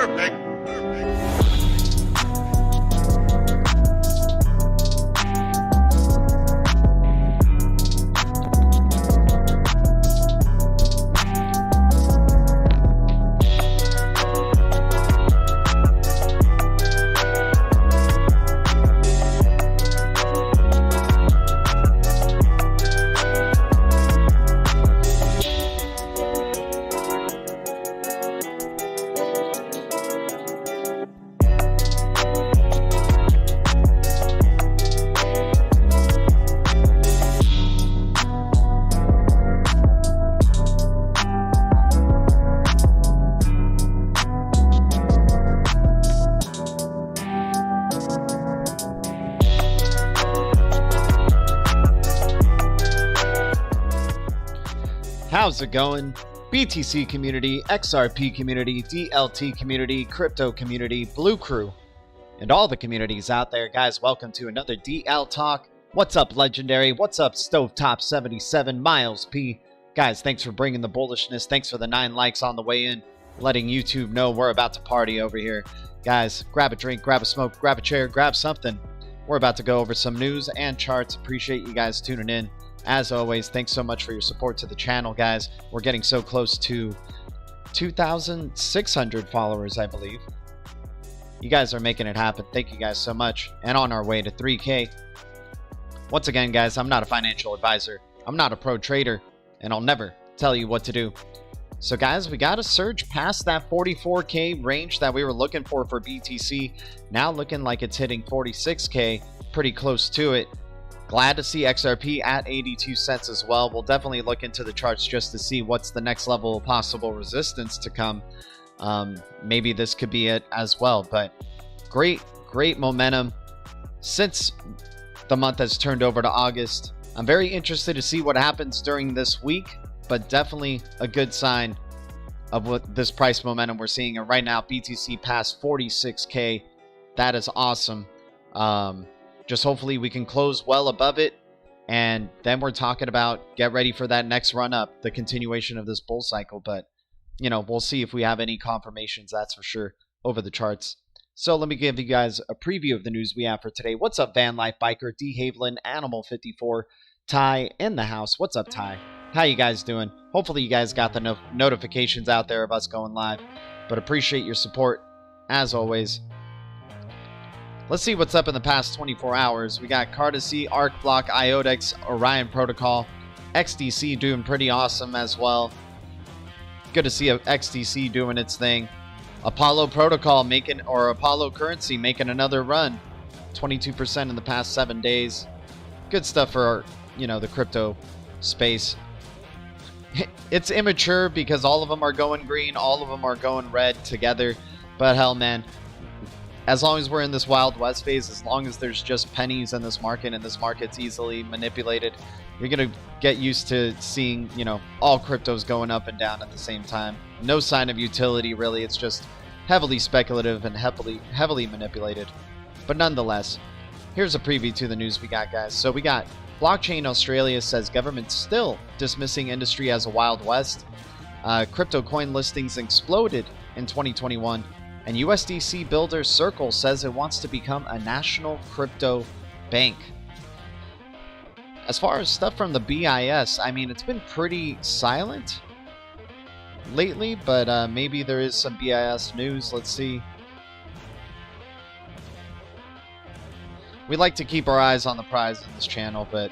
Perfect. How's it going? BTC community, XRP community, DLT community, crypto community, Blue Crew, and all the communities out there. Guys, welcome to another DLTalk. What's up, Legendary? What's up, Stovetop77, Miles P? Guys, thanks for bringing the bullishness. Thanks for the 9 likes on the way in, letting YouTube know we're about to party over here. Guys, grab a drink, grab a smoke, grab a chair, grab something. We're about to go over some news and charts. Appreciate you guys tuning in. As always, thanks so much for your support to the channel, guys. We're getting so close to 2,600 followers, I believe. You guys are making it happen. Thank you guys so much. And on our way to 3K. Once again, guys, I'm not a financial advisor. I'm not a pro trader, and I'll never tell you what to do. So, guys, we got to surge past that 44K range that we were looking for BTC. Now looking like it's hitting 46K, pretty close to it. Glad to see XRP at 82 cents as well. We'll definitely look into the charts just to see what's the next level of possible resistance to come. Maybe this could be it as well. But great momentum since the month has turned over to August. I'm very interested to see what happens during this week, but definitely a good sign of what this price momentum we're seeing. And right now, BTC passed 46K. That is awesome. Just hopefully we can close well above it, and then we're talking about get ready for that next run up, the continuation of this bull cycle. But, you know, we'll see if we have any confirmations, that's for sure, over the charts. So let me give you guys a preview of the news we have for today. What's up, Van Life Biker, D Havelin, Animal 54, Ty in the house. What's up, Ty? How you guys doing? Hopefully you guys got the notifications out there of us going live, but appreciate your support as always. Let's see what's up in the past 24 hours. We got Cardasea, Arc Block, IODEX, Orion Protocol, XDC doing pretty awesome as well. Good to see XDC doing its thing. Apollo Protocol making, or Apollo Currency making another run. 22% in the past 7 days. Good stuff for, you know, the crypto space. It's immature because all of them are going green, all of them are going red together. But hell, man. As long as we're in this Wild West phase, as long as there's just pennies in this market and this market's easily manipulated, you're going to get used to seeing, you know, all cryptos going up and down at the same time. No sign of utility, really. It's just heavily speculative and heavily manipulated. But nonetheless, here's a preview to the news we got, guys. So we got Blockchain Australia says government still dismissing industry as a Wild West. Crypto coin listings exploded in 2021. And USDC builder Circle says it wants to become a national crypto bank. As far as stuff from the BIS, I mean, it's been pretty silent lately, but maybe there is some BIS news. Let's see. We like to keep our eyes on the prize in this channel, but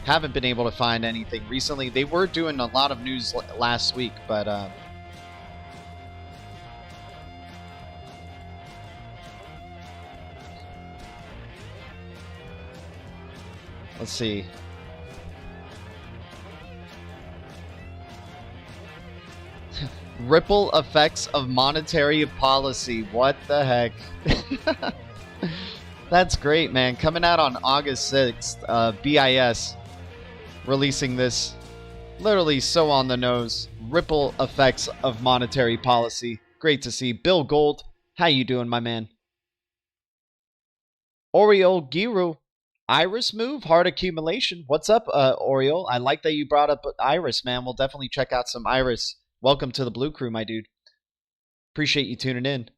haven't been able to find anything recently. They were doing a lot of news last week, but let's see. Ripple effects of monetary policy. What the heck? That's great, man. Coming out on August 6th, BIS releasing this. Literally so on the nose. Ripple effects of monetary policy. Great to see. Bill Gold, how you doing, my man? Oriole Giru. Iris move, hard accumulation. What's up, Oriole? I like that you brought up Iris, man. We'll definitely check out some Iris. Welcome to the Blue Crew, my dude. Appreciate you tuning in.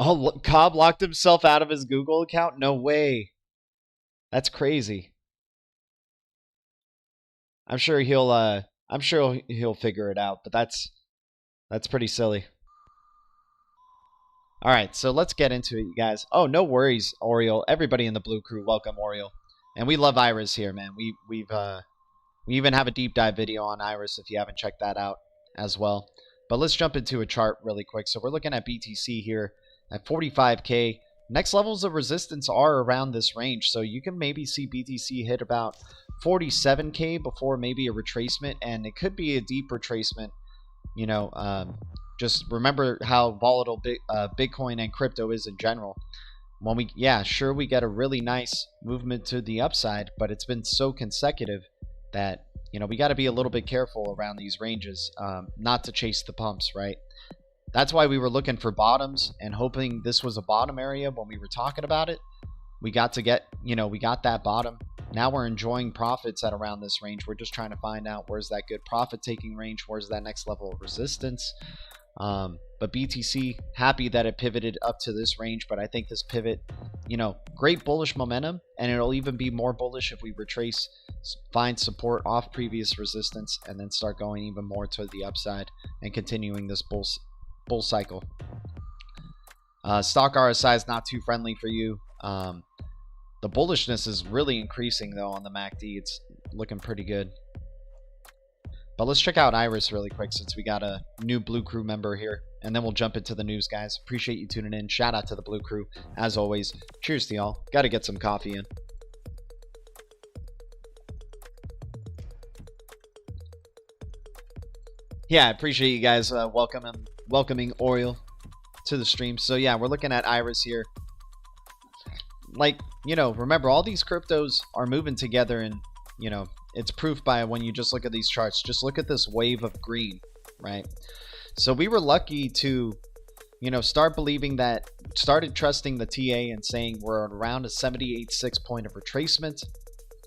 Oh, Cobb locked himself out of his Google account? No way. That's crazy. I'm sure he'll figure it out, but that's pretty silly. All right, so let's get into it, you guys. Oh, no worries, Oriole. Everybody in the Blue Crew, welcome, Oriole. And we love Iris here, man. We even have a deep dive video on Iris if you haven't checked that out as well. But let's jump into a chart really quick. So we're looking at BTC here at 45K. Next levels of resistance are around this range, so you can maybe see BTC hit about 47K before maybe a retracement, and it could be a deep retracement. You know, just remember how volatile Bitcoin and crypto is in general. When we get a really nice movement to the upside, but it's been so consecutive that, you know, we got to be a little bit careful around these ranges, not to chase the pumps, right? That's why we were looking for bottoms and hoping this was a bottom area when we were talking about it. We got that bottom. Now we're enjoying profits at around this range. We're just trying to find out where's that good profit taking range, where's that next level of resistance. But BTC, happy that it pivoted up to this range, but I think this pivot, you know, great bullish momentum, and it'll even be more bullish if we retrace, find support off previous resistance, and then start going even more to the upside and continuing this bull cycle. Stock RSI is not too friendly for you. The bullishness is really increasing though on the MACD. It's looking pretty good. But let's check out Iris really quick since we got a new Blue Crew member here. And then we'll jump into the news, guys. Appreciate you tuning in. Shout out to the Blue Crew. As always, cheers to y'all. Got to get some coffee in. Yeah, I appreciate you guys welcoming Oriole to the stream. So yeah, we're looking at Iris here. Like, you know, remember all these cryptos are moving together, and, you know, it's proof by when you just look at these charts. Just look at this wave of green, right? So we were lucky to, you know, started trusting the TA and saying we're around a 78.6 point of retracement,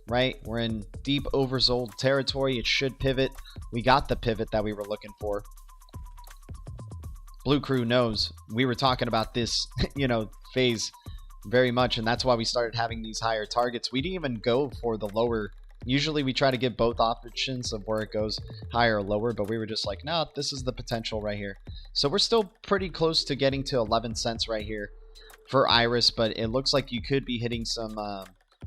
right? We're in deep oversold territory. It should pivot. We got the pivot that we were looking for. Blue Crew knows we were talking about this, you know, phase very much, and that's why we started having these higher targets. We didn't even go for the lower. Usually we try to give both options of where it goes higher or lower, but we were just like, no, this is the potential right here. So we're still pretty close to getting to 11 cents right here for Iris, but it looks like you could be hitting some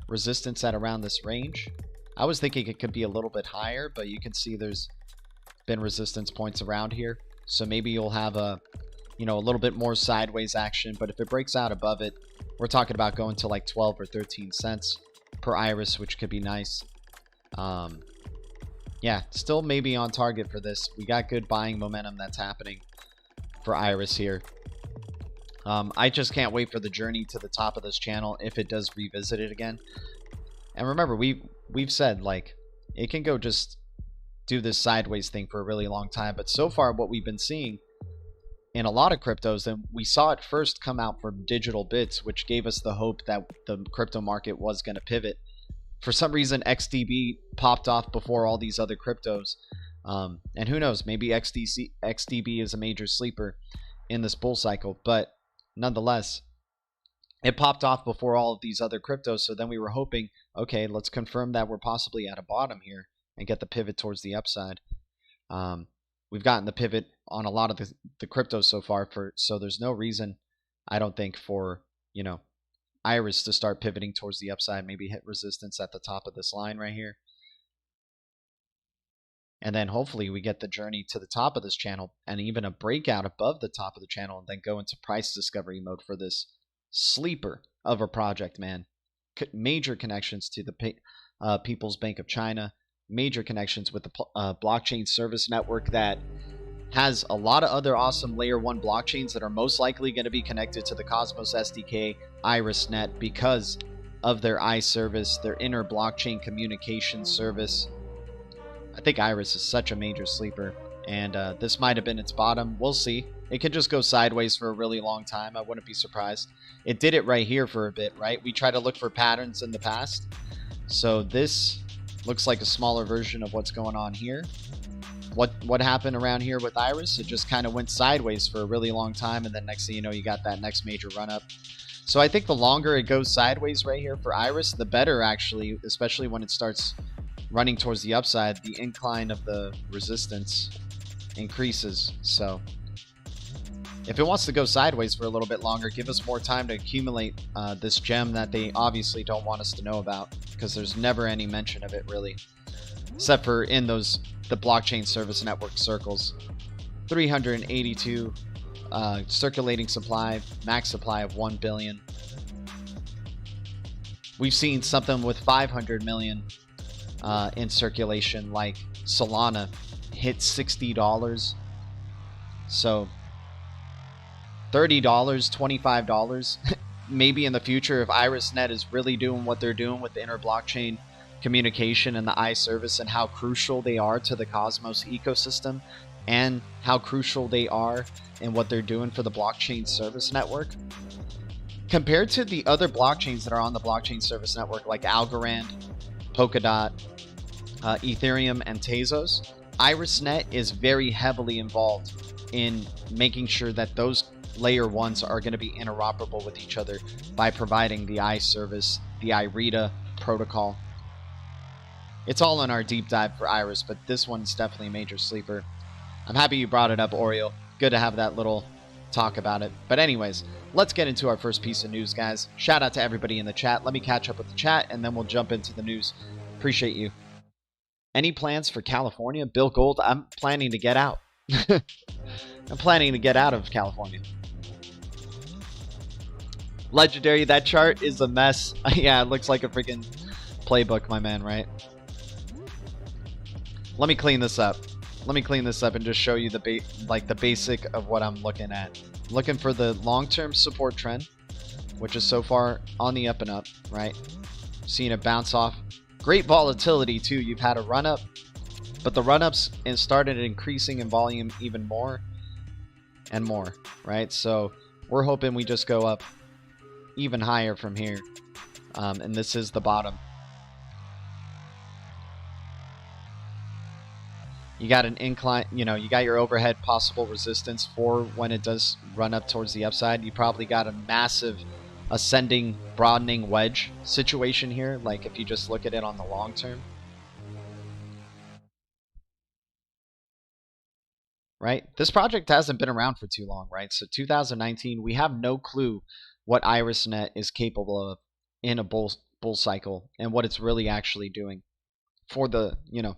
resistance at around this range. I was thinking it could be a little bit higher, but you can see there's been resistance points around here. So maybe you'll have a, you know, a little bit more sideways action, but if it breaks out above it, we're talking about going to like 12 or 13 cents per Iris, which could be nice. Yeah, still maybe on target for this. We got good buying momentum that's happening for Iris here. I just can't wait for the journey to the top of this channel if it does revisit it again. And remember, we've said, like, it can go just do this sideways thing for a really long time, but so far what we've been seeing in a lot of cryptos, and we saw it first come out from digital bits, which gave us the hope that the crypto market was going to pivot. For some reason, XDB popped off before all these other cryptos. And who knows, maybe XDB is a major sleeper in this bull cycle. But nonetheless, it popped off before all of these other cryptos. So then we were hoping, okay, let's confirm that we're possibly at a bottom here and get the pivot towards the upside. We've gotten the pivot on a lot of the cryptos so far. So there's no reason, I don't think, for, you know, Iris to start pivoting towards the upside, maybe hit resistance at the top of this line right here. And then hopefully we get the journey to the top of this channel and even a breakout above the top of the channel, and then go into price discovery mode for this sleeper of a project, man. Major connections to the People's Bank of China, major connections with the blockchain service network that has a lot of other awesome layer 1 blockchains that are most likely going to be connected to the Cosmos SDK, IrisNet, because of their iService, their inner blockchain communication service. I think Iris is such a major sleeper, and this might have been its bottom. We'll see. It could just go sideways for a really long time. I wouldn't be surprised. It did it right here for a bit, right? We try to look for patterns in the past. So this looks like a smaller version of what's going on here. what happened around here with Iris? It just kind of went sideways for a really long time, and then next thing you know, you got that next major run up. So I think the longer it goes sideways right here for Iris, the better, actually, especially when it starts running towards the upside. The incline of the resistance increases. So if it wants to go sideways for a little bit longer, give us more time to accumulate this gem that they obviously don't want us to know about, because there's never any mention of it, really, except for in the blockchain service network circles. 382 circulating supply, max supply of 1 billion. We've seen something with 500 million in circulation, like Solana hit $60. So $30, $25. Maybe in the future, if IrisNet is really doing what they're doing with the inter-blockchain communication and the iService, and how crucial they are to the Cosmos ecosystem, and how crucial they are in what they're doing for the blockchain service network, compared to the other blockchains that are on the blockchain service network, like Algorand, Polkadot, Ethereum, and Tezos, IrisNet is very heavily involved in making sure that those layer ones are going to be interoperable with each other by providing the iService, the IRETA protocol. It's all in our deep dive for Iris, but this one's definitely a major sleeper. I'm happy you brought it up, Oriole. Good to have that little talk about it. But anyways, let's get into our first piece of news, guys. Shout out to everybody in the chat. Let me catch up with the chat, and then we'll jump into the news. Appreciate you. Any plans for California? Bill Gold, I'm planning to get out. I'm planning to get out of California. Legendary, that chart is a mess. Yeah, it looks like a freaking playbook, my man, right? Let me clean this up. Let me clean this up and just show you the basic of what I'm looking at. Looking for the long-term support trend, which is so far on the up and up, right? Seeing it bounce off. Great volatility too. You've had a run up, but the run ups started increasing in volume even more and more, right? So we're hoping we just go up even higher from here, and this is the bottom. You got an incline, you know, you got your overhead possible resistance for when it does run up towards the upside. You probably got a massive ascending, broadening wedge situation here, like if you just look at it on the long term. Right? This project hasn't been around for too long, right? So 2019, we have no clue what IrisNet is capable of in a bull cycle, and what it's really actually doing for the, you know,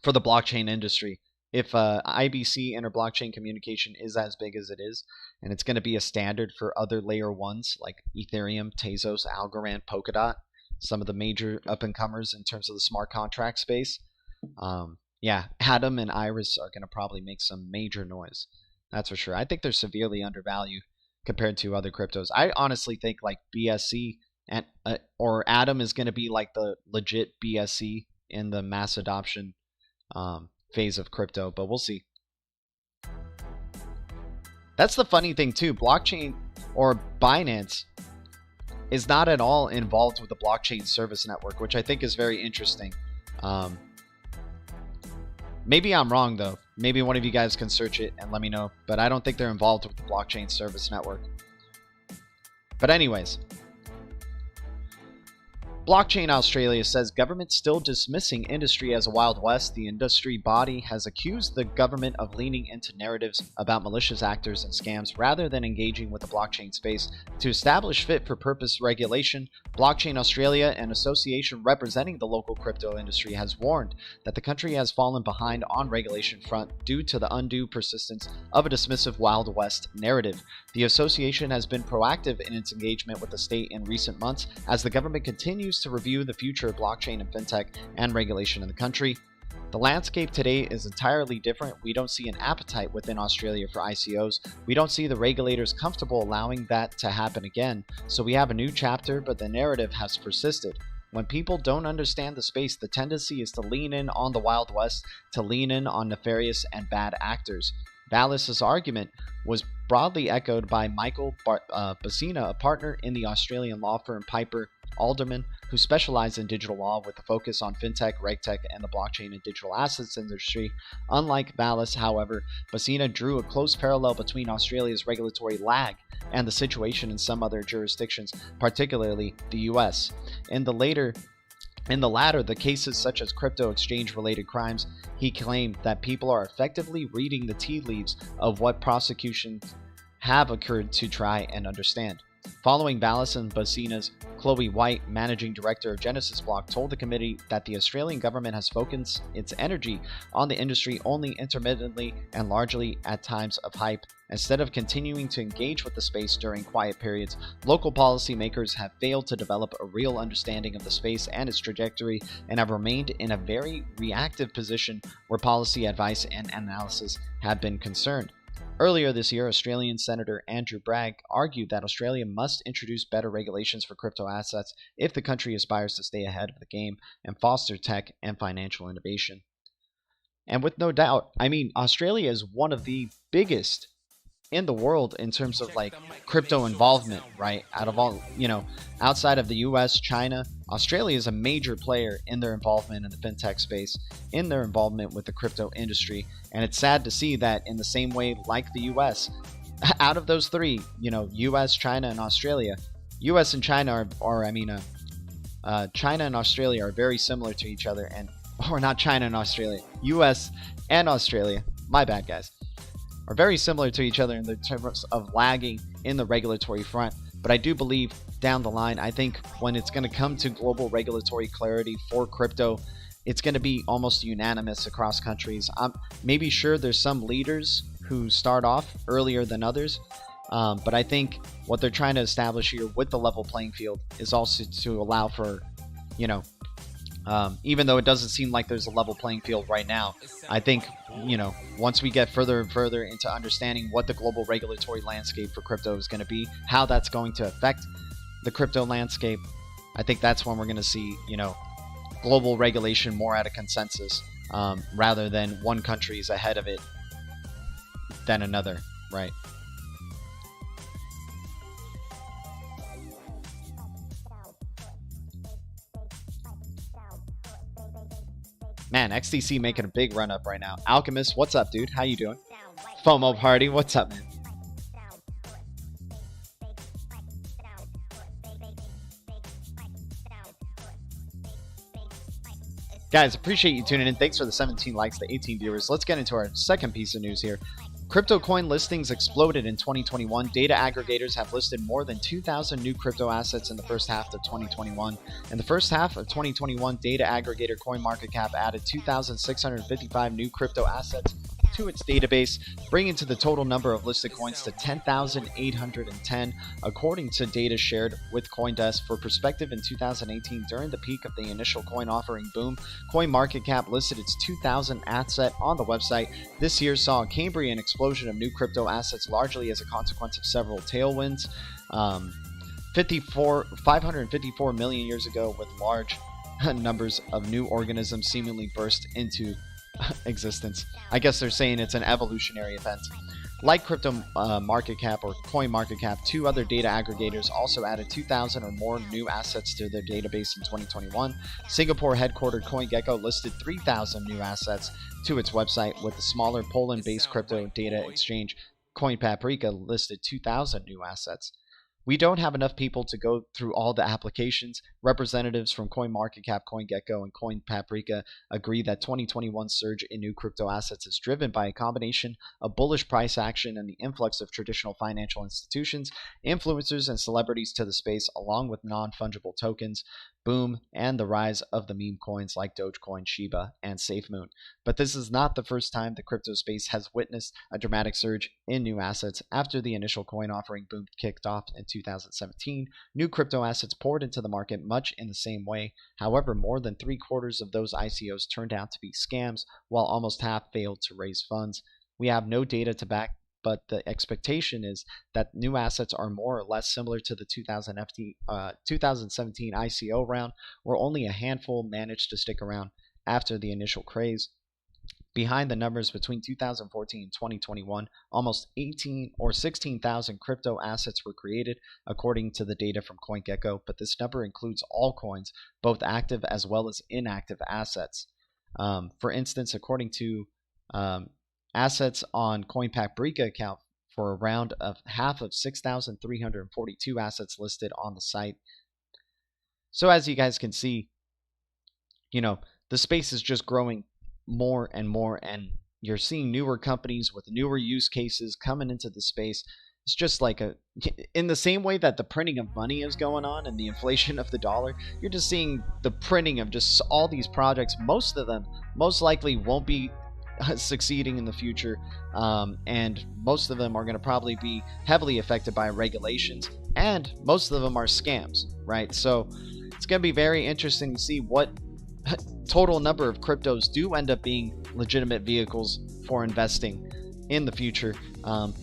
for the blockchain industry. If IBC inter-blockchain communication is as big as it is, and it's going to be a standard for other layer ones like Ethereum, Tezos, Algorand, Polkadot, some of the major up-and-comers in terms of the smart contract space, yeah, Atom and Iris are going to probably make some major noise. That's for sure. I think they're severely undervalued compared to other cryptos. I honestly think like BSC and or Atom is going to be like the legit BSC in the mass adoption phase of crypto, but we'll see. That's the funny thing too. Blockchain or Binance is not at all involved with the blockchain service network, which I think is very interesting. Maybe I'm wrong though. Maybe one of you guys can search it and let me know, but I don't think they're involved with the blockchain service network. But anyways, Blockchain Australia says government still dismissing industry as a Wild West. The industry body has accused the government of leaning into narratives about malicious actors and scams rather than engaging with the blockchain space. To establish fit-for-purpose regulation, Blockchain Australia, an association representing the local crypto industry, has warned that the country has fallen behind on regulation front due to the undue persistence of a dismissive Wild West narrative. The association has been proactive in its engagement with the state in recent months as the government continues to review the future of blockchain and fintech and regulation in the country. The landscape today is entirely different. We don't see an appetite within Australia for ICOs. We don't see the regulators comfortable allowing that to happen again. So we have a new chapter, but the narrative has persisted. When people don't understand the space, the tendency is to lean in on the Wild West, to lean in on nefarious and bad actors. Vallis's argument was broadly echoed by Michael Bassina, a partner in the Australian law firm Piper aldermen who specialize in digital law with a focus on fintech, regtech, and the blockchain and digital assets industry. Unlike Vallis, however, Basina drew a close parallel between Australia's regulatory lag and the situation in some other jurisdictions, particularly the US. In the latter, the cases such as crypto exchange-related crimes, he claimed that people are effectively reading the tea leaves of what prosecutions have occurred to try and understand. Following Vallis and Basina's, Chloe White, managing director of Genesis Block, told the committee that the Australian government has focused its energy on the industry only intermittently and largely at times of hype. Instead of continuing to engage with the space during quiet periods, local policymakers have failed to develop a real understanding of the space and its trajectory and have remained in a very reactive position where policy advice and analysis have been concerned. Earlier this year, Australian Senator Andrew Bragg argued that Australia must introduce better regulations for crypto assets if the country aspires to stay ahead of the game and foster tech and financial innovation. And with no doubt, I mean, Australia is one of the biggest in the world in terms of like crypto involvement, right? Out of all, outside of the US, China, Australia is a major player in their involvement in the fintech space, in their involvement with the crypto industry. And it's sad to see that in the same way like the US, out of those three, US, China, and Australia, US and China China and Australia are very similar to each other, or not China and Australia, US and Australia, my bad guys, are very similar to each other in the terms of lagging in the regulatory front. But I do believe down the line, I think when it's going to come to global regulatory clarity for crypto, it's going to be almost unanimous across countries. I'm maybe sure there's some leaders who start off earlier than others, but I think what they're trying to establish here with the level playing field is also to allow for, even though it doesn't seem like there's a level playing field right now, I think, once we get further and further into understanding what the global regulatory landscape for crypto is going to be, how that's going to affect the crypto landscape, I think that's when we're going to see, global regulation more at a consensus, rather than one country's ahead of it than another, right? Man, XTC making a big run up right now. Alchemist, what's up, dude? How you doing? FOMO Party, what's up, man? Guys, appreciate you tuning in. Thanks for the 17 likes to 18 viewers. Let's get into our second piece of news here. Crypto coin listings exploded in 2021. Data aggregators have listed more than 2,000 new crypto assets in the first half of 2021. In the first half of 2021, data aggregator CoinMarketCap added 2,655 new crypto assets to its database, bringing to the total number of listed coins to 10,810, according to data shared with CoinDesk. For perspective, in 2018, during the peak of the initial coin offering boom, CoinMarketCap listed its 2,000th asset on the website. This year saw a Cambrian explosion of new crypto assets, largely as a consequence of several tailwinds. 554 million years ago, with large numbers of new organisms seemingly burst into existence. I guess they're saying it's an evolutionary event. Like Crypto Market Cap or Coin Market Cap, two other data aggregators also added 2,000 or more new assets to their database in 2021. Singapore headquartered CoinGecko listed 3,000 new assets to its website, with the smaller Poland-based crypto data exchange CoinPaprika listed 2,000 new assets. We don't have enough people to go through all the applications. Representatives from CoinMarketCap, CoinGecko, and CoinPaprika agree that 2021 surge in new crypto assets is driven by a combination of bullish price action and the influx of traditional financial institutions, influencers, and celebrities to the space, along with non-fungible tokens, boom, and the rise of the meme coins like Dogecoin, Shiba, and SafeMoon. But this is not the first time the crypto space has witnessed a dramatic surge in new assets. After the initial coin offering boom kicked off in 2017, new crypto assets poured into the market much in the same way. However, more than 3/4 of those ICOs turned out to be scams, while almost half failed to raise funds. We have no data to back, but the expectation is that new assets are more or less similar to the 2017 ICO round, where only a handful managed to stick around after the initial craze. Behind the numbers between 2014 and 2021, almost 18 or 16,000 crypto assets were created, according to the data from CoinGecko, but this number includes all coins, both active as well as inactive assets. For instance, according to assets on CoinPackBrika account, for around half of 6,342 assets listed on the site. So as you guys can see, the space is just growing more and more, and you're seeing newer companies with newer use cases coming into the space. It's just like in the same way that the printing of money is going on and the inflation of the dollar, you're just seeing the printing of just all these projects. Most of them most likely won't be succeeding in the future, and most of them are going to probably be heavily affected by regulations, and most of them are scams, right? So it's going to be very interesting to see what total number of cryptos do end up being legitimate vehicles for investing in the future. But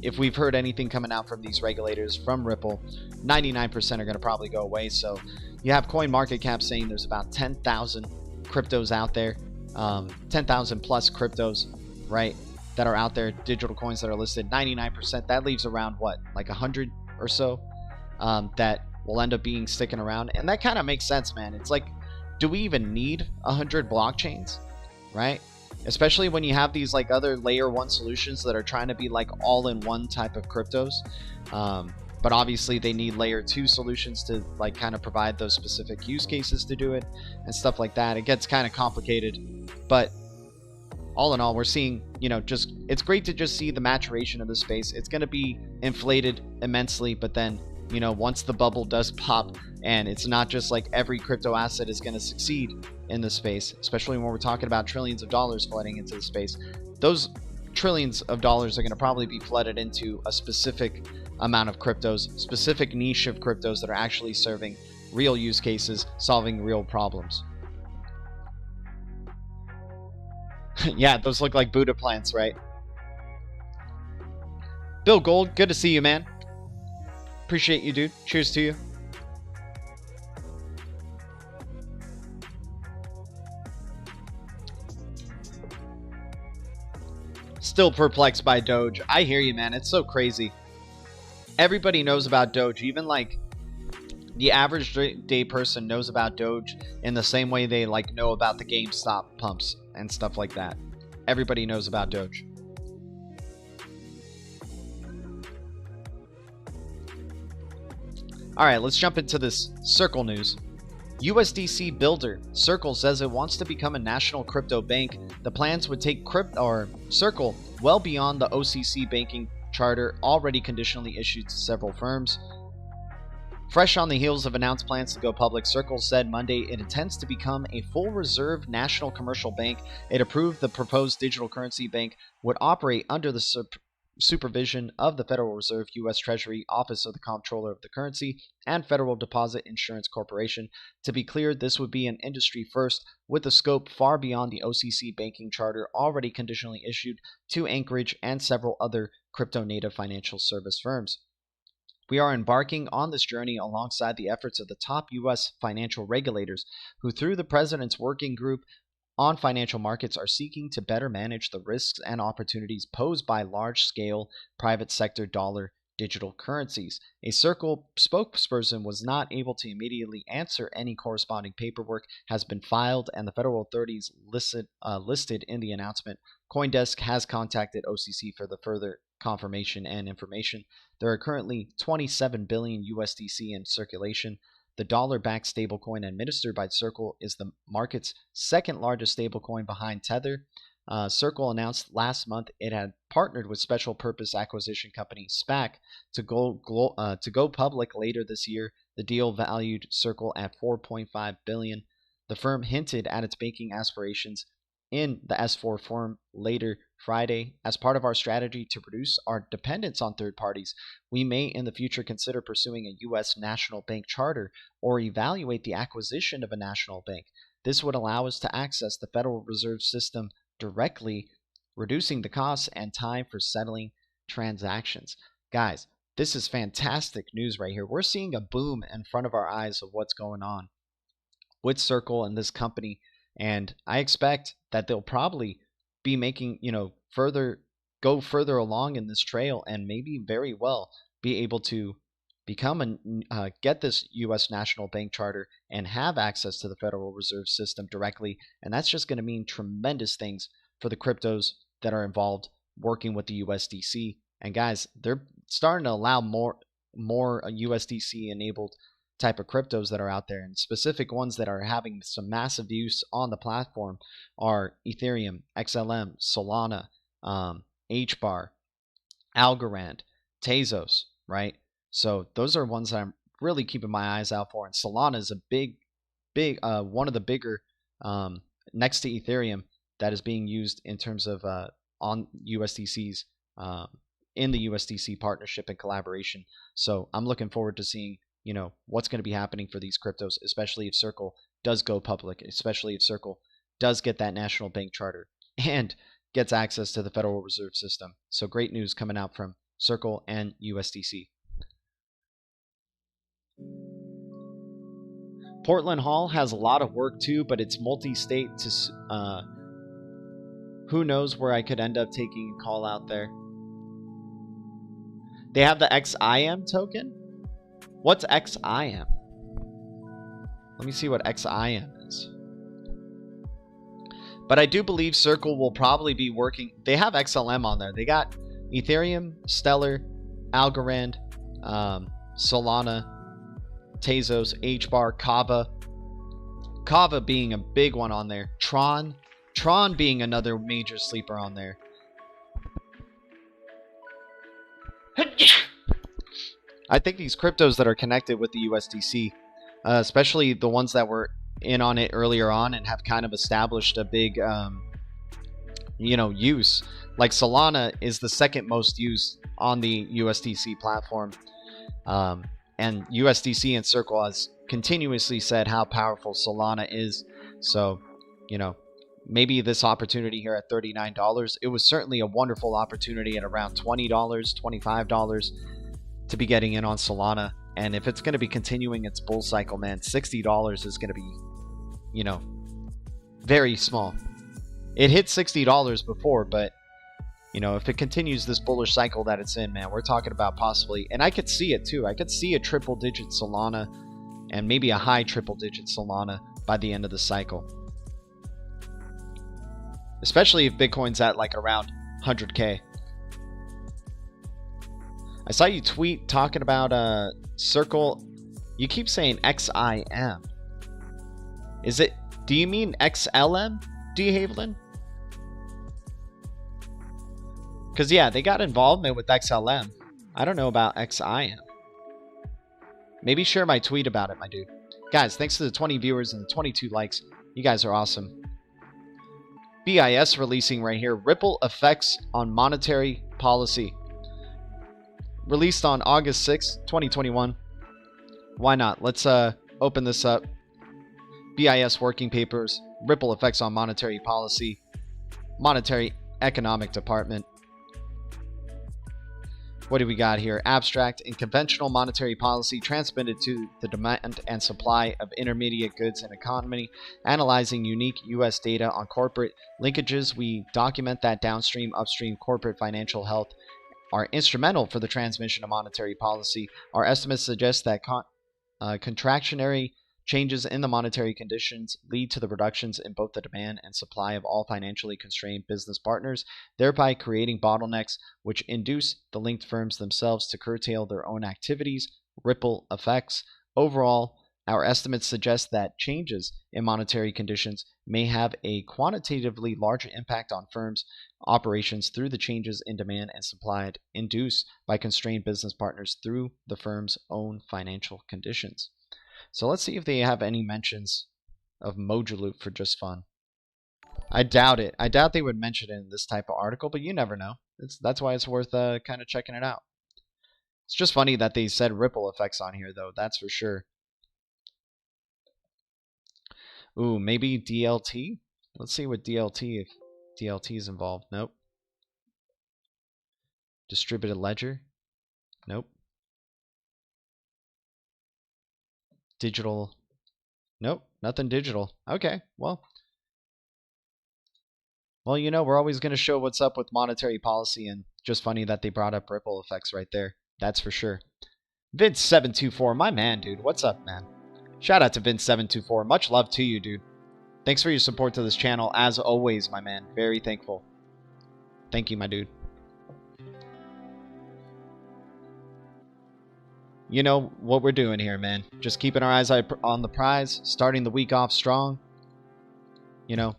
if we've heard anything coming out from these regulators, from Ripple, 99% are going to probably go away. So you have CoinMarketCap saying there's about 10,000 cryptos out there, 10,000 plus cryptos, right, that are out there, digital coins that are listed. 99%, that leaves around what, like 100 or so that will end up being sticking around. And that kind of makes sense, man. It's like, do we even need 100 blockchains, right? Especially when you have these like other layer 1 solutions that are trying to be like all-in-one type of cryptos. But obviously they need layer 2 solutions to like kind of provide those specific use cases to do it and stuff like that. It gets kind of complicated, but all in all, we're seeing, just, it's great to just see the maturation of the space. It's going to be inflated immensely, but then, once the bubble does pop, and it's not just like every crypto asset is going to succeed in the space, especially when we're talking about trillions of dollars flooding into the space. Those trillions of dollars are going to probably be flooded into a specific amount of cryptos, specific niche of cryptos that are actually serving real use cases, solving real problems. Yeah, those look like Buddha plants, right? Bill Gold, good to see you, man. Appreciate you, dude. Cheers to you. Still perplexed by Doge. I hear you, man. It's so crazy. Everybody knows about Doge. Even like the average day person knows about Doge in the same way they like know about the GameStop pumps and stuff like that. Everybody knows about Doge. All right, let's jump into this Circle news. USDC builder Circle says it wants to become a national crypto bank. The plans would take Circle well beyond the OCC banking charter already conditionally issued to several firms. Fresh on the heels of announced plans to go public, Circle said Monday it intends to become a full reserve national commercial bank. It approved the proposed digital currency bank would operate under the supervision of the Federal Reserve, U.S. Treasury, Office of the Comptroller of the Currency, and Federal Deposit Insurance Corporation. To be clear, this would be an industry first, with a scope far beyond the OCC banking charter already conditionally issued to Anchorage and several other crypto-native financial service firms. We are embarking on this journey alongside the efforts of the top U.S. financial regulators, who through the President's Working Group on Financial Markets are seeking to better manage the risks and opportunities posed by large-scale private sector dollar digital currencies. A Circle spokesperson was not able to immediately answer. Any corresponding paperwork has been filed, and the federal authorities listed in the announcement. CoinDesk has contacted OCC for the further confirmation and information. There are currently 27 billion USDC in circulation. The dollar-backed stablecoin administered by Circle is the market's second largest stablecoin behind Tether. Circle announced last month it had partnered with special purpose acquisition company SPAC to go public later this year. The deal valued Circle at $4.5 billion. The firm hinted at its banking aspirations in the S4 form later Friday. As part of our strategy to reduce our dependence on third parties, we may in the future consider pursuing a U.S. national bank charter or evaluate the acquisition of a national bank. This would allow us to access the Federal Reserve System directly, reducing the costs and time for settling transactions. Guys, this is fantastic news right here. We're seeing a boom in front of our eyes of what's going on with Circle and this company, and I expect that they'll probably be making, go further along in this trail and maybe very well be able to get this U.S. national bank charter and have access to the Federal Reserve System directly. And that's just going to mean tremendous things for the cryptos that are involved working with the USDC. And guys, they're starting to allow more USDC enabled type of cryptos that are out there, and specific ones that are having some massive use on the platform are Ethereum, XLM, Solana, HBAR, Algorand, Tezos, right? So those are ones that I'm really keeping my eyes out for. And Solana is a big one of the bigger next to Ethereum that is being used in terms of on USDCs in the USDC partnership and collaboration. So I'm looking forward to seeing what's going to be happening for these cryptos, especially if Circle does go public, especially if Circle does get that national bank charter and gets access to the Federal Reserve System. So great news coming out from Circle and USDC. Portland Hall has a lot of work too, but it's multi-state. Who knows where I could end up taking a call out there. They have the XIM token? What's XIM? Let me see what XIM is. But I do believe Circle will probably be working. They have XLM on there. They got Ethereum, Stellar, Algorand, Solana, Tezos, HBAR, Kava. Kava being a big one on there. Tron being another major sleeper on there. I think these cryptos that are connected with the USDC, especially the ones that were in on it earlier on and have kind of established a big, use. Like Solana is the second most used on the USDC platform. And USDC and Circle has continuously said how powerful Solana is. So, maybe this opportunity here at $39, it was certainly a wonderful opportunity at around $20, $25 to be getting in on Solana. And if it's going to be continuing its bull cycle, man, $60 is going to be, very small. It hit $60 before, but if it continues this bullish cycle that it's in, man, we're talking about possibly, and I could see it too. I could see a triple digit Solana and maybe a high triple digit Solana by the end of the cycle. Especially if Bitcoin's at like around 100K. I saw you tweet talking about Circle. You keep saying XIM. Do you mean XLM, D. Haviland? Because, yeah, they got involvement with XLM. I don't know about XIM. Maybe share my tweet about it, my dude. Guys, thanks to the 20 viewers and the 22 likes. You guys are awesome. BIS releasing right here. Ripple effects on monetary policy. Released on August 6th, 2021. Why not? Let's open this up. BIS working papers. Ripple effects on monetary policy. Monetary Economic Department. What do we got here? Abstract. In conventional monetary policy transmitted to the demand and supply of intermediate goods and economy, analyzing unique U.S. data on corporate linkages, we document that downstream, upstream corporate financial health are instrumental for the transmission of monetary policy. Our estimates suggest that contractionary changes in the monetary conditions lead to the reductions in both the demand and supply of all financially constrained business partners, thereby creating bottlenecks which induce the linked firms themselves to curtail their own activities. Ripple effects. Overall, our estimates suggest that changes in monetary conditions may have a quantitatively larger impact on firms' operations through the changes in demand and supply induced by constrained business partners through the firm's own financial conditions. So let's see if they have any mentions of Mojaloop for just fun. I doubt it. I doubt they would mention it in this type of article, but you never know. That's why it's worth kind of checking it out. It's just funny that they said ripple effects on here, though. That's for sure. Ooh, maybe DLT? Let's see what DLT, if DLT is involved. Nope. Distributed ledger? Nope. Digital? Nope, nothing digital. Okay, well. Well, you know, we're always going to show what's up with monetary policy, and just funny that they brought up ripple effects right there. That's for sure. Vince724, my man, dude. What's up, man? Shout out to Vince724. Much love to you, dude. Thanks for your support to this channel, as always, my man. Very thankful. Thank you, my dude. You know what we're doing here, man. Just keeping our eyes on the prize, starting the week off strong. You know,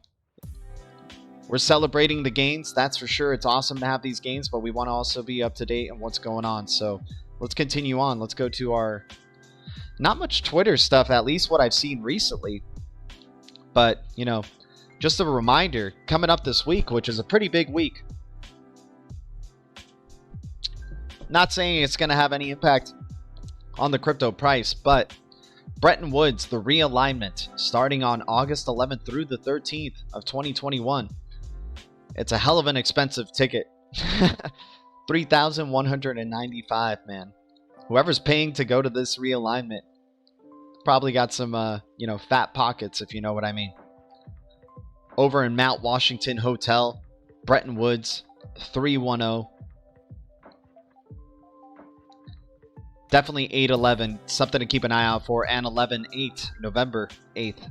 we're celebrating the gains, that's for sure. It's awesome to have these gains, but we want to also be up to date on what's going on. So let's continue on. Let's go to our, not much Twitter stuff, at least what I've seen recently. But, you know, just a reminder, coming up this week, which is a pretty big week. Not saying it's going to have any impact on the crypto price, but Bretton Woods, the realignment, starting on August 11th through the 13th of 2021. It's a hell of an expensive ticket. $3,195, man. Whoever's paying to go to this realignment probably got some, you know, fat pockets, if you know what I mean. Over in Mount Washington Hotel, Bretton Woods, 310. Definitely 8/11, something to keep an eye out for, and 11/8, November 8th.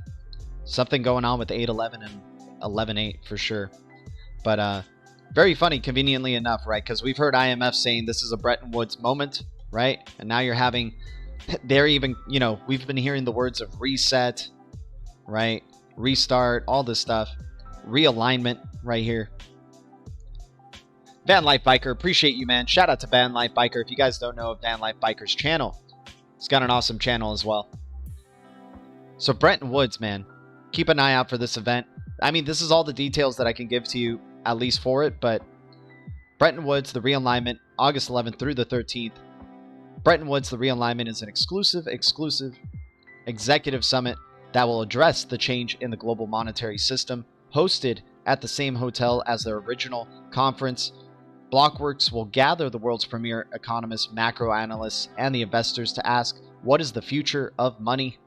Something going on with 8/11 and 11/8 for sure. But very funny, conveniently enough, right? Because we've heard IMF saying this is a Bretton Woods moment, right? And now you're having, they're even, you know, we've been hearing the words of reset, right? Restart, all this stuff. Realignment right here. Van Life Biker, appreciate you, man. Shout out to Van Life Biker. If you guys don't know of Van Life Biker's channel, he's got an awesome channel as well. So Bretton Woods, man, keep an eye out for this event. I mean, this is all the details that I can give to you, at least for it, but Bretton Woods, the realignment, August 11th through the 13th. Bretton Woods, the realignment is an exclusive executive summit that will address the change in the global monetary system, hosted at the same hotel as their original conference. Blockworks will gather the world's premier economists, macro analysts, and the investors to ask, what is the future of money?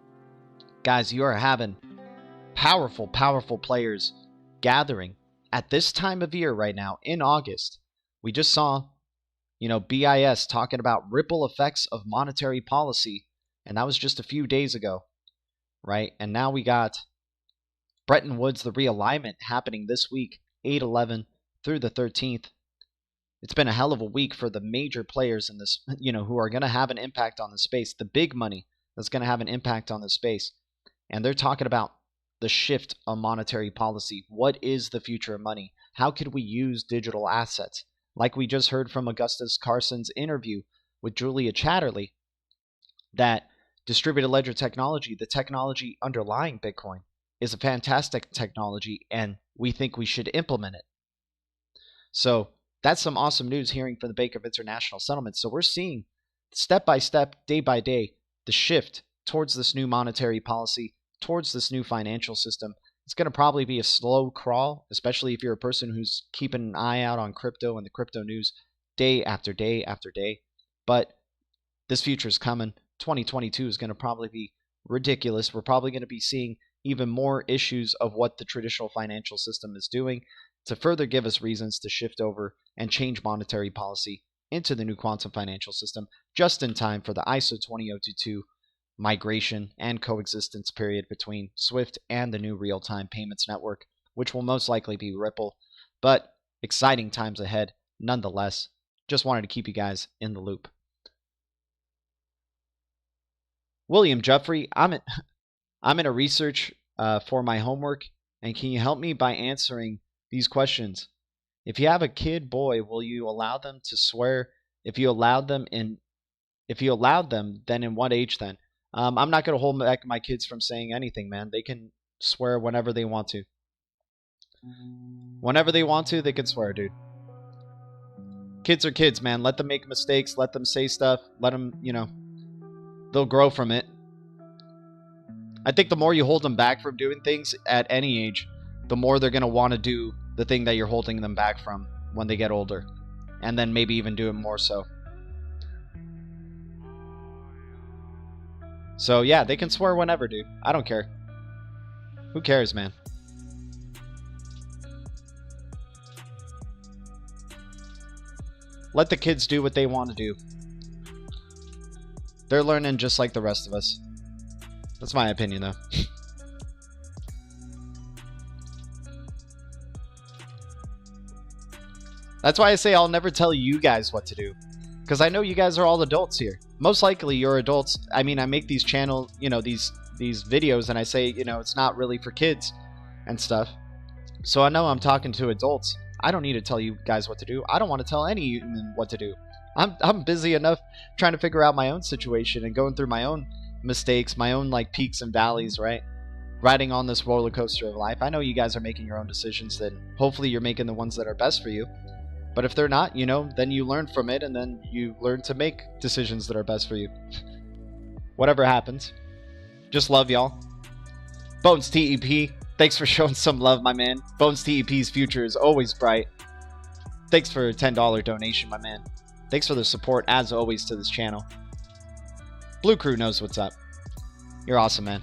Guys, you are having powerful, powerful players gathering at this time of year right now in August. We just saw, you know, BIS talking about ripple effects of monetary policy, and that was just a few days ago, right? And now we got Bretton Woods, the realignment, happening this week, 8/11 through the 13th. It's been a hell of a week for the major players in this, you know, who are going to have an impact on the space, the big money that's going to have an impact on the space. And they're talking about the shift of monetary policy. What is the future of money? How could we use digital assets? Like we just heard from Augustus Carson's interview with Julia Chatterley, that distributed ledger technology, the technology underlying Bitcoin, is a fantastic technology, and we think we should implement it. So that's some awesome news hearing from the Bank of International Settlements. So we're seeing step by step, day by day, the shift towards this new monetary policy, towards this new financial system. It's going to probably be a slow crawl, especially if you're a person who's keeping an eye out on crypto and the crypto news day after day after day. But this future is coming. 2022 is going to probably be ridiculous. We're probably going to be seeing even more issues of what the traditional financial system is doing to further give us reasons to shift over and change monetary policy into the new quantum financial system just in time for the ISO 20022 migration and coexistence period between SWIFT and the new real-time payments network, which will most likely be Ripple. But exciting times ahead nonetheless. Just wanted to keep you guys in the loop. William Jeffrey, I'm in a research for my homework, and can you help me by answering these questions? If you have a kid boy, will you allow them to swear? If you allowed them, then in what age then? I'm not going to hold back my kids from saying anything, man. They can swear whenever they want to. Whenever they want to, they can swear, dude. Kids are kids, man. Let them make mistakes. Let them say stuff. Let them, you know, they'll grow from it. I think the more you hold them back from doing things at any age, the more they're going to want to do the thing that you're holding them back from when they get older. And then maybe even do it more so. So yeah, they can swear whenever, dude. I don't care. Who cares, man? Let the kids do what they want to do. They're learning just like the rest of us. That's my opinion, though. That's why I say I'll never tell you guys what to do. Because I know you guys are all adults here. Most likely you're adults. I mean, I make these channel, you know, these videos, and I say, you know, it's not really for kids and stuff. So I know I'm talking to adults. I don't need to tell you guys what to do. I don't want to tell any human what to do. I'm busy enough trying to figure out my own situation and going through my own mistakes, my own like peaks and valleys, right? Riding on this roller coaster of life. I know you guys are making your own decisions, then hopefully you're making the ones that are best for you. But if they're not, you know, then you learn from it, and then you learn to make decisions that are best for you. Whatever happens. Just love y'all. Bones TEP, thanks for showing some love, my man. Bones TEP's future is always bright. Thanks for a $10 donation, my man. Thanks for the support, as always, to this channel. Blue Crew knows what's up. You're awesome, man.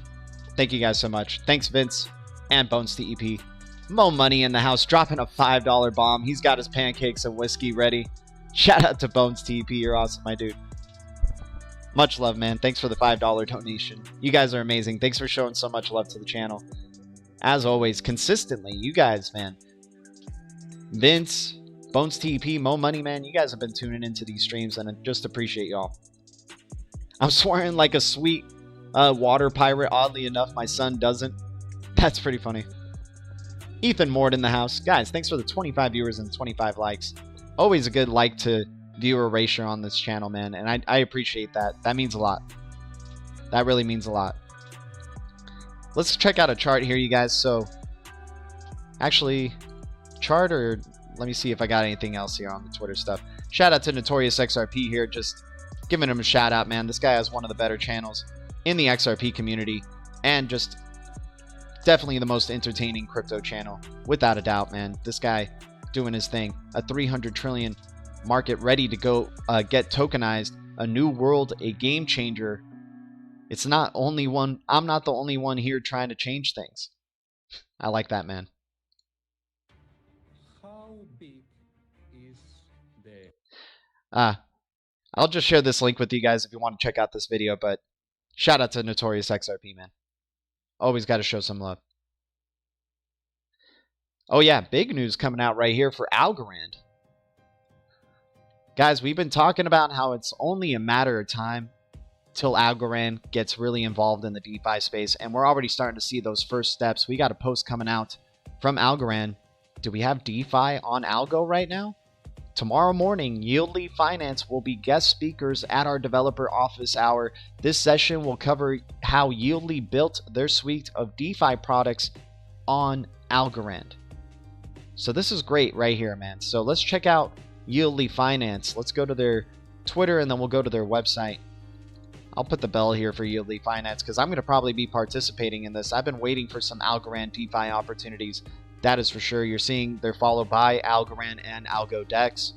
Thank you guys so much. Thanks, Vince and Bones TEP. Mo Money in the house, dropping a $5 bomb. He's got his pancakes and whiskey ready. Shout out to Bones TEP. You're awesome, my dude. Much love, man. Thanks for the $5 donation. You guys are amazing. Thanks for showing so much love to the channel. As always, consistently, you guys, man. Vince, Bones TEP, Mo Money, man. You guys have been tuning into these streams, and I just appreciate y'all. I'm swearing like a sweet water pirate. Oddly enough, my son doesn't. That's pretty funny. Ethan Mord in the house. Guys, thanks for the 25 viewers and 25 likes. Always a good like to viewer ratio on this channel, man. And I appreciate that. That means a lot. That really means a lot. Let's check out a chart here, you guys. So, actually, chart, or let me see if I got anything else here on the Twitter stuff. Shout out to Notorious XRP here. Just giving him a shout out, man. This guy has one of the better channels in the XRP community. And just definitely the most entertaining crypto channel, without a doubt, man. This guy doing his thing. A 300 trillion market ready to go get tokenized. A new world, a game changer. It's not only one. I'm not the only one here trying to change things. I like that, man. How big is the... I'll just share this link with you guys if you want to check out this video, but shout out to Notorious XRP, man. Always got to show some love. Oh yeah, big news coming out right here for Algorand. Guys, we've been talking about how it's only a matter of time till Algorand gets really involved in the DeFi space, and we're already starting to see those first steps. We got a post coming out from Algorand. Do we have DeFi on Algo right now? Tomorrow morning, Yieldly Finance will be guest speakers at our developer office hour. This session will cover how Yieldly built their suite of DeFi products on Algorand. So this is great right here, man. So let's check out Yieldly Finance. Let's go to their Twitter, and then we'll go to their website. I'll put the bell here for Yieldly Finance because I'm going to probably be participating in this. I've been waiting for some Algorand DeFi opportunities. That is for sure. You're seeing they're followed by Algorand and Algo Dex.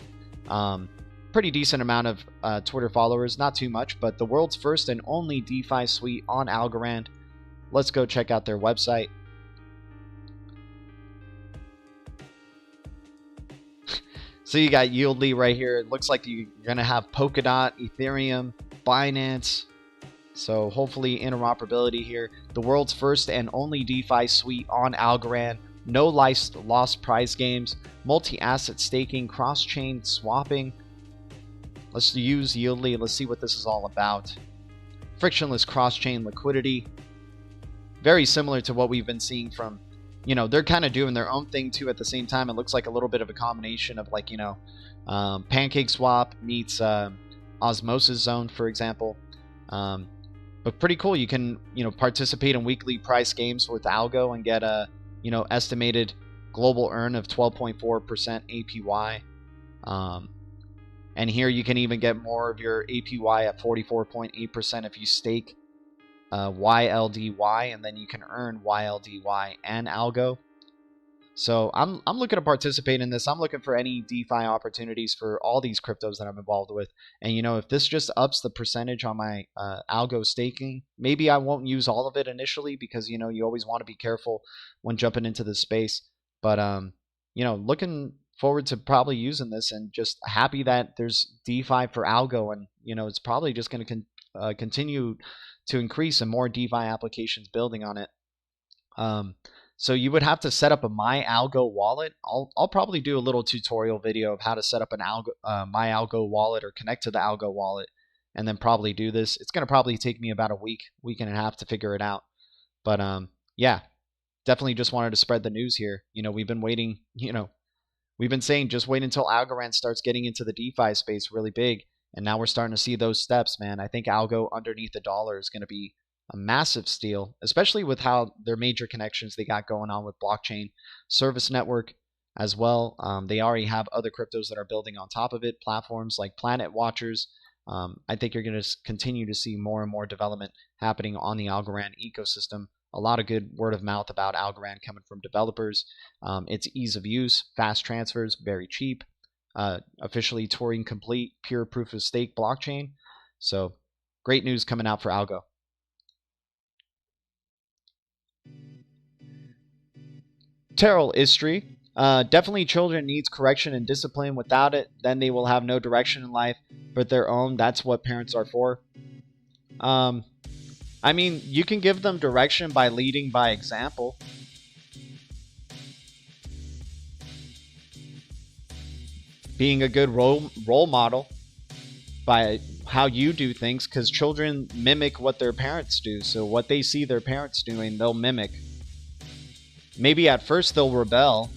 Pretty decent amount of Twitter followers. Not too much, but the world's first and only DeFi suite on Algorand. Let's go check out their website. So you got Yieldly right here. It looks like you're going to have Polkadot, Ethereum, Binance. So hopefully interoperability here. The world's first and only DeFi suite on Algorand. No lost prize games, multi-asset staking, cross-chain swapping. Let's use Yieldly. Let's see what this is all about. Frictionless cross-chain liquidity. Very similar to what we've been seeing from, you know, they're kind of doing their own thing too at the same time. It looks like a little bit of a combination of, like, you know, Pancake Swap meets Osmosis Zone, for example. But pretty cool. You can, you know, participate in weekly price games with Algo and get a, you know, estimated global earn of 12.4% APY. And here you can even get more of your APY at 44.8% if you stake YLDY, and then you can earn YLDY and Algo. So I'm looking to participate in this. I'm looking for any DeFi opportunities for all these cryptos that I'm involved with. And, you know, if this just ups the percentage on my Algo staking, maybe I won't use all of it initially because, you know, you always want to be careful when jumping into this space. But, you know, looking forward to probably using this, and just happy that there's DeFi for ALGO, and it's probably just going to continue to increase and more DeFi applications building on it. So you would have to set up a My ALGO wallet. I'll probably do a little tutorial video of how to set up an My ALGO wallet or connect to the ALGO wallet, and then probably do this. It's going to probably take me about a week and a half to figure it out. But yeah, definitely just wanted to spread the news here. We've been waiting, we've been saying just wait until Algorand starts getting into the DeFi space really big. And now we're starting to see those steps, man. I think ALGO underneath $1 is going to be a massive steal, especially with how their major connections they got going on with blockchain service network as well. They already have other cryptos that are building on top of it, platforms like Planet Watchers. I think you're going to continue to see more and more development happening on the Algorand ecosystem. A lot of good word of mouth about Algorand coming from developers. Its ease of use, fast transfers, very cheap, officially Turing complete, pure proof of stake blockchain. So great news coming out for ALGO. Terrell Istri. Definitely children needs correction and discipline. Without it, then they will have no direction in life but their own. That's what parents are for. I mean, you can give them direction by leading by example. Being a good role model by how you do things, because children mimic what their parents do. So what they see their parents doing, they'll mimic. Maybe at first they'll rebel,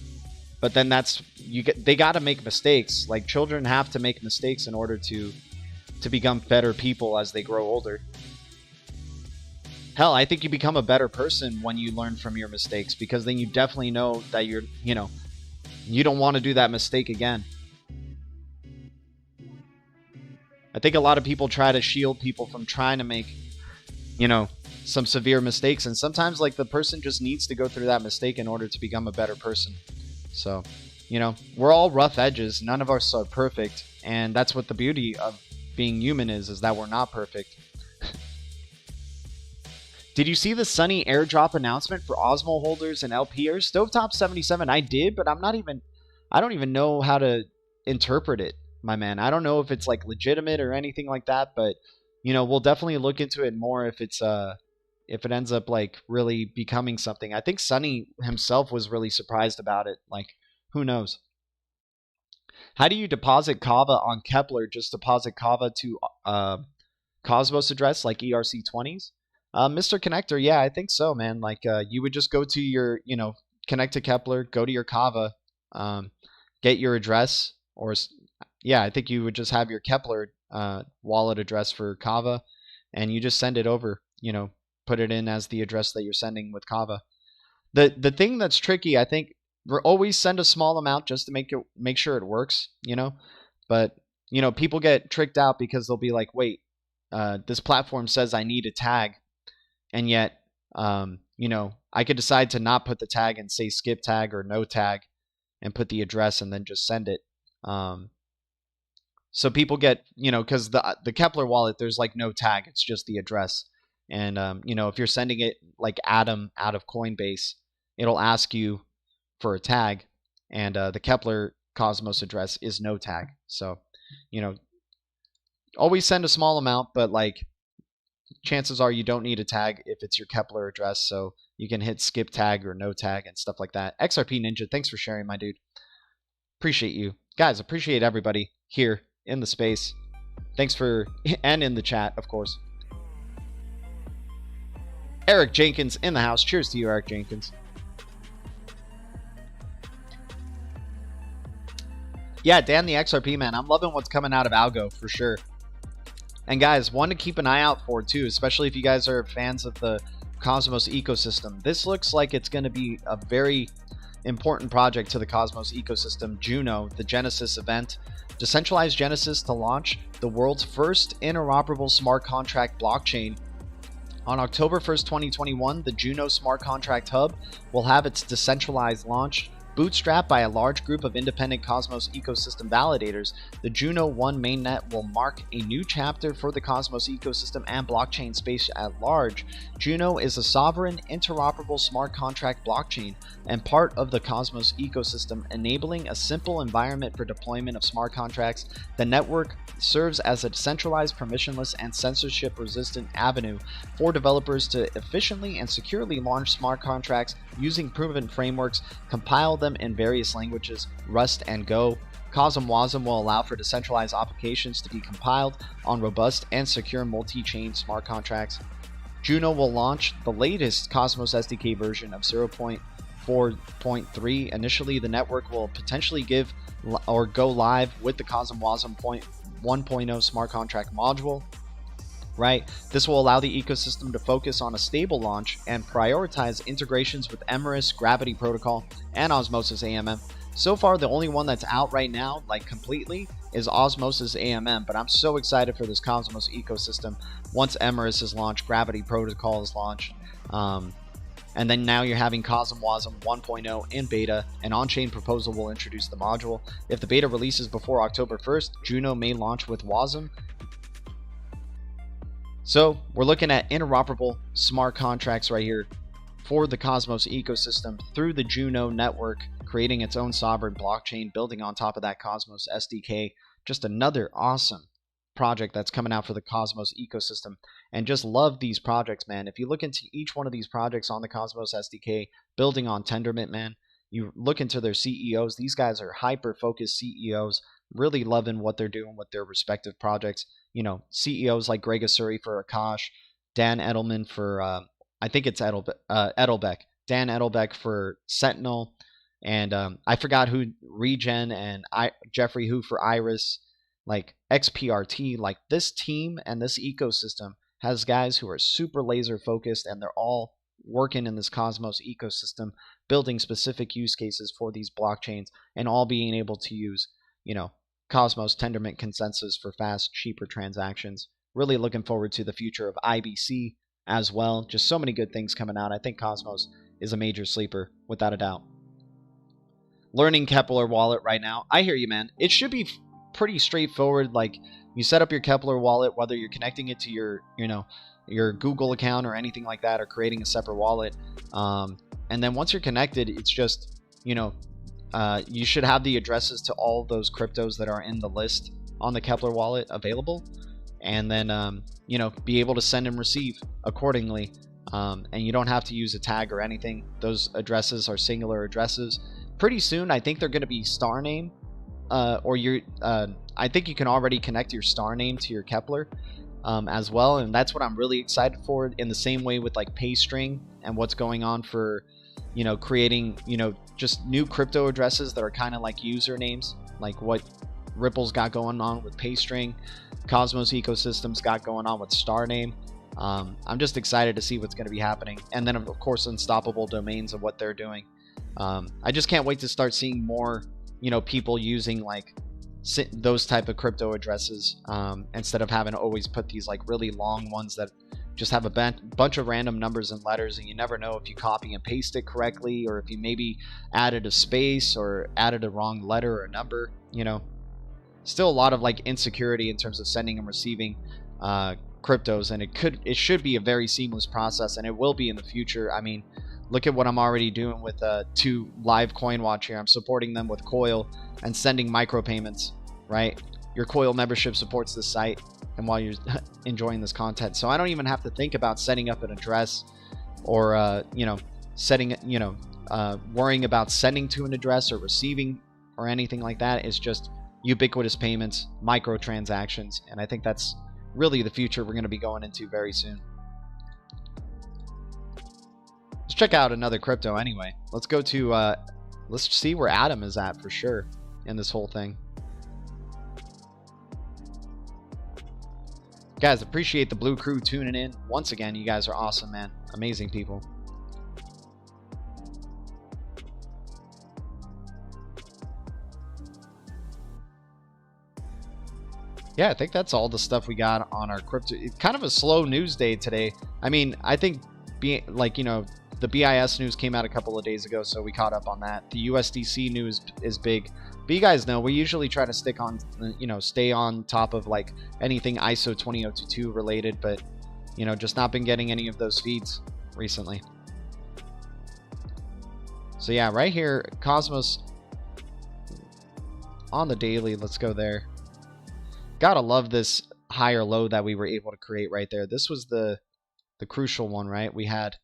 but then they got to make mistakes. Like, children have to make mistakes in order to become better people as they grow older. Hell, I think you become a better person when you learn from your mistakes, because then you definitely know that you don't want to do that mistake again. I think a lot of people try to shield people from trying to make, some severe mistakes, and sometimes like the person just needs to go through that mistake in order to become a better person. So, we're all rough edges. None of us are perfect, and that's what the beauty of being human is that we're not perfect. Did you see the Sunny airdrop announcement for Osmo holders and LPers? Stovetop77, I did, but I don't even know how to interpret it, my man. I don't know if it's like legitimate or anything like that, but we'll definitely look into it more if it ends up like really becoming something. I think Sunny himself was really surprised about it. Like, who knows? How do you deposit Kava on Kepler? Just deposit Kava to Cosmos address like ERC20s? Mr. Connector, yeah, I think so, man. Like, you would just go to your, connect to Kepler, go to your Kava, get your address, or yeah, I think you would just have your Kepler wallet address for Kava, and you just send it over, put it in as the address that you're sending with Kava. The thing that's tricky, I think, always send a small amount just to make sure it works, but people get tricked out because they'll be like, wait, this platform says I need a tag, and yet I could decide to not put the tag and say skip tag or no tag and put the address and then just send it. So people get, because the Kepler wallet, there's like no tag, it's just the address. And, if you're sending it like Atom out of Coinbase, it'll ask you for a tag, and the Kepler Cosmos address is no tag. So, always send a small amount, but like chances are you don't need a tag if it's your Kepler address. So you can hit skip tag or no tag and stuff like that. XRP Ninja, thanks for sharing, my dude. Appreciate you. Guys, appreciate everybody here in the space. Thanks and in the chat, of course. Eric Jenkins in the house. Cheers to you, Eric Jenkins. Yeah, Dan the XRP, man. I'm loving what's coming out of ALGO for sure. And guys, one to keep an eye out for too, especially if you guys are fans of the Cosmos ecosystem. This looks like it's going to be a very important project to the Cosmos ecosystem. Juno, the Genesis event. Decentralized Genesis to launch the world's first interoperable smart contract blockchain. On October 1st, 2021, the Juno Smart Contract Hub will have its decentralized launch. Bootstrapped by a large group of independent Cosmos ecosystem validators, the Juno 1 mainnet will mark a new chapter for the Cosmos ecosystem and blockchain space at large. Juno is a sovereign, interoperable smart contract blockchain and part of the Cosmos ecosystem, enabling a simple environment for deployment of smart contracts. The network serves as a decentralized, permissionless, and censorship-resistant avenue for developers to efficiently and securely launch smart contracts using proven frameworks, compile them in various languages, Rust and Go. CosmWasm will allow for decentralized applications to be compiled on robust and secure multi-chain smart contracts. Juno will launch the latest Cosmos SDK version of 0.4.3. Initially, the network will potentially give or go live with the CosmWasm 1.0 smart contract module. Right? This will allow the ecosystem to focus on a stable launch and prioritize integrations with Emrys, Gravity Protocol, and Osmosis AMM. So far, the only one that's out right now, like completely, is Osmosis AMM, but I'm so excited for this Cosmos ecosystem once Emrys is launched, Gravity Protocol is launched, and then now you're having CosmWasm 1.0 in beta. An on-chain proposal will introduce the module. If the beta releases before October 1st, Juno may launch with Wasm. So we're looking at interoperable smart contracts right here for the Cosmos ecosystem through the Juno network, creating its own sovereign blockchain, building on top of that Cosmos SDK. Just another awesome project that's coming out for the Cosmos ecosystem, and just love these projects, man. If you look into each one of these projects on the Cosmos SDK, building on Tendermint, man, you look into their CEOs. These guys are hyper-focused CEOs, really loving what they're doing with their respective projects. You know, CEOs like Greg Asuri for Akash, Dan Edelman for, I think it's Edelbeck. Dan Edelbeck for Sentinel, and I forgot who, Regen, and Jeffrey Hu for Iris, like XPRT. Like, this team and this ecosystem has guys who are super laser focused, and they're all working in this Cosmos ecosystem, building specific use cases for these blockchains, and all being able to use, you know, Cosmos Tendermint consensus for fast, cheaper transactions. Really looking forward to the future of IBC as well. Just so many good things coming out. I think Cosmos is a major sleeper, without a doubt. Learning Kepler wallet right now. I hear you, man. It should be pretty straightforward. Like, you set up your Kepler wallet, whether you're connecting it to your, you know, your Google account or anything like that, or creating a separate wallet. And then once you're connected, it's just, you know, you should have the addresses to all those cryptos that are in the list on the Kepler wallet available, and then you know, be able to send and receive accordingly. And you don't have to use a tag or anything. Those addresses are singular addresses. Pretty soon, I think they're going to be STARNAME, or your. I think you can already connect your STARNAME to your Kepler as well, and that's what I'm really excited for. In the same way with like PayString and what's going on for, you know, creating, you know, just new crypto addresses that are kind of like usernames, like what Ripple's got going on with PayString, Cosmos ecosystems got going on with STARNAME. I'm just excited to see what's going to be happening, and then of course Unstoppable Domains and what they're doing. I just can't wait to start seeing more, you know, people using like those type of crypto addresses instead of having to always put these like really long ones that just have a bunch of random numbers and letters, and you never know if you copy and paste it correctly, or if you maybe added a space or added a wrong letter or number. You know, still a lot of like insecurity in terms of sending and receiving cryptos, and it should be a very seamless process, and it will be in the future. I mean, look at what I'm already doing with to Live Coin Watch here. I'm supporting them with Coil and sending micropayments, right? Your Coil membership supports this site, and while you're enjoying this content, so I don't even have to think about setting up an address or you know, worrying about sending to an address or receiving or anything like that. It's just ubiquitous payments, microtransactions, and I think that's really the future we're going to be going into very soon. Let's check out another crypto anyway. Let's go to let's see where Atom is at for sure in this whole thing. Guys, appreciate the Blue Crew tuning in. Once again, you guys are awesome, man. Amazing people. Yeah, I think that's all the stuff we got on our crypto. It's kind of a slow news day today. I mean, I think being like, you know, The BIS news came out a couple of days ago, so we caught up on that. The USDC news is big. But you guys know, we usually try to stick on, you know, stay on top of like anything ISO 20022 related, but, you know, just not been getting any of those feeds recently. So yeah, right here, Cosmos on the daily. Let's go there. Gotta love this higher low that we were able to create right there. This was the crucial one, right? We had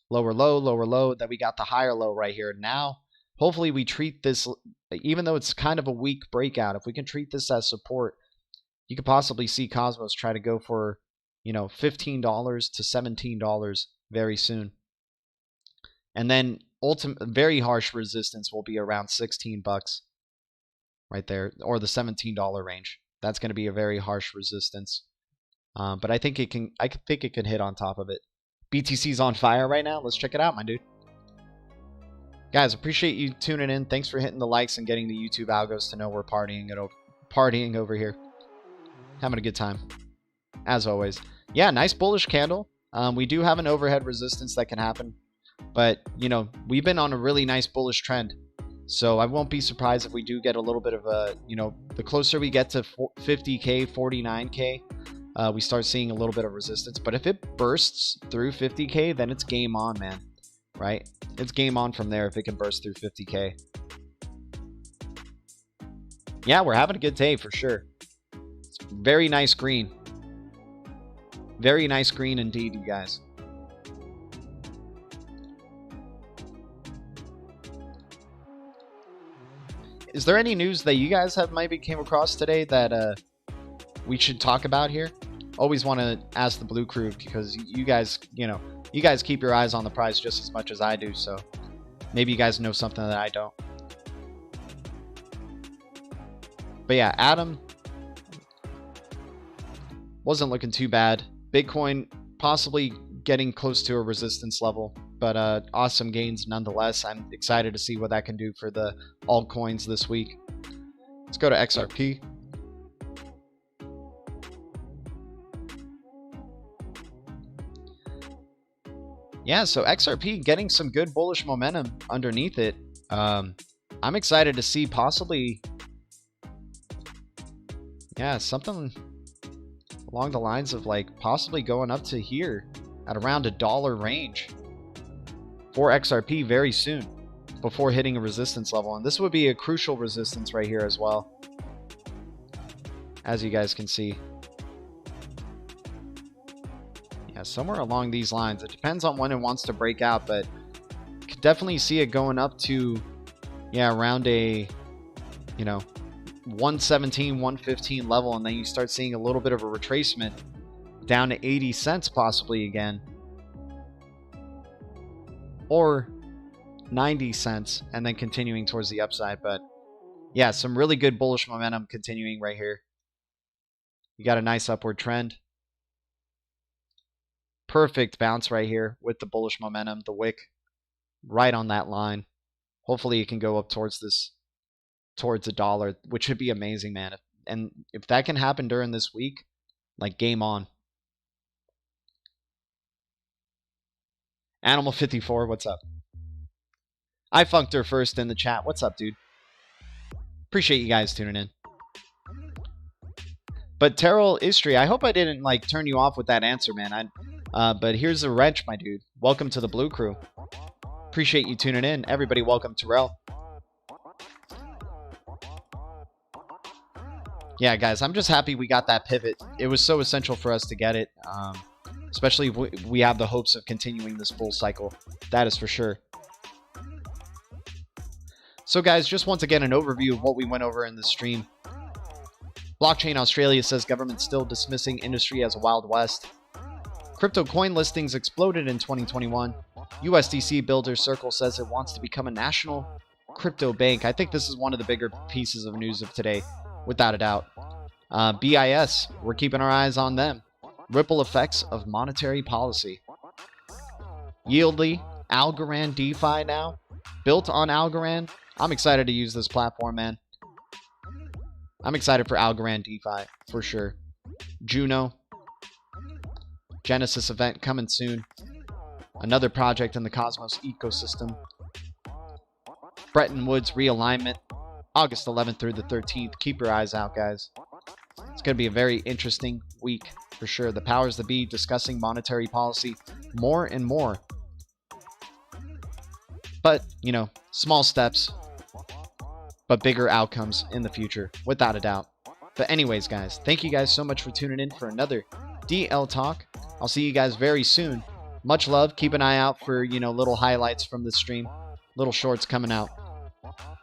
lower low, then we got the higher low right here. Now, hopefully we treat this, even though it's kind of a weak breakout, if we can treat this as support, you could possibly see Cosmos try to go for, you know, $15 to $17 very soon. And then very harsh resistance will be around 16 bucks right there, or the $17 range. That's going to be a very harsh resistance. But I think it can hit on top of it. BTC's on fire right now. Let's check it out, my dude. Guys, appreciate you tuning in. Thanks for hitting the likes and getting the YouTube algos to know we're partying over here. Having a good time, as always. Yeah, nice bullish candle. We do have an overhead resistance that can happen, but you know, we've been on a really nice bullish trend. So I won't be surprised if we do get a little bit of a, you know, the closer we get to 50K, 49K, we start seeing a little bit of resistance. But if it bursts through 50K, then it's game on, man. Right? It's game on from there if it can burst through 50K. Yeah, we're having a good day for sure. It's very nice green. Very nice green indeed, you guys. Is there any news that you guys have maybe came across today that we should talk about here? Always want to ask the Blue Crew because you guys, you know, you guys keep your eyes on the prize just as much as I do. So maybe you guys know something that I don't. But yeah, Adam wasn't looking too bad. Bitcoin possibly getting close to a resistance level, but awesome gains nonetheless. I'm excited to see what that can do for the altcoins this week. Let's go to XRP. Yeah, so XRP getting some good bullish momentum underneath it. I'm excited to see possibly, yeah, something along the lines of like possibly going up to here at around $1 range for XRP very soon before hitting a resistance level. And this would be a crucial resistance right here as well, as you guys can see. Yeah, somewhere along these lines. It depends on when it wants to break out, but you could definitely see it going up to, yeah, around a, you know, 117, 115 level, and then you start seeing a little bit of a retracement down to 80 cents possibly again, or 90 cents, and then continuing towards the upside. But yeah, some really good bullish momentum continuing right here. You got a nice upward trend. Perfect bounce right here with the bullish momentum, the wick right on that line. Hopefully it can go up towards this, towards $1, which would be amazing, man. And if that can happen during this week, like game on. Animal 54, what's up? I funked her first in the chat. What's up, dude? Appreciate you guys tuning in. But Terrell Istri, I hope I didn't like turn you off with that answer, man. But here's a wrench, my dude. Welcome to the Blue Crew. Appreciate you tuning in. Everybody, welcome Terrell. Yeah, guys, I'm just happy we got that pivot. It was so essential for us to get it. Especially if we have the hopes of continuing this bull cycle. That is for sure. So, guys, just once again, an overview of what we went over in this stream. Blockchain Australia says government still dismissing industry as a Wild West. Crypto coin listings exploded in 2021. USDC Builder Circle says it wants to become a national crypto bank. I think this is one of the bigger pieces of news of today, without a doubt. BIS, we're keeping our eyes on them. Ripple effects of monetary policy. Yieldly, Algorand DeFi now. Built on Algorand. I'm excited to use this platform, man. I'm excited for Algorand DeFi, for sure. Juno. Genesis event coming soon. another project in the Cosmos ecosystem. Bretton Woods realignment, August 11th through the 13th. Keep your eyes out, guys. It's going to be a very interesting week for sure. The powers that be discussing monetary policy more and more. But, you know, small steps, but bigger outcomes in the future, without a doubt. But anyways, guys, thank you guys so much for tuning in for another DL Talk. I'll see you guys very soon. Much love. Keep an eye out for, you know, little highlights from the stream. Little shorts coming out.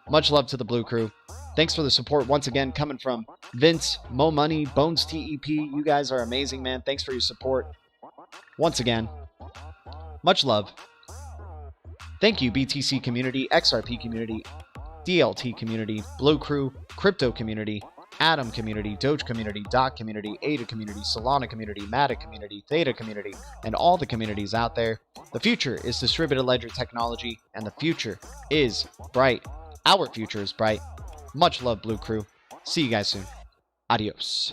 Much love to the Blue Crew. Thanks for the support once again, coming from Vince, Mo Money, Bones TEP. You guys are amazing, man. Thanks for your support. Once again, much love. Thank you, BTC community, XRP community, DLT community, Blue Crew, Crypto community, Atom community, Doge community, Dot community, ADA community, Solana community, Matic community, Theta community, and all the communities out there. The future is distributed ledger technology, and the future is bright. Our future is bright. Much love, Blue Crew. See you guys soon. Adios.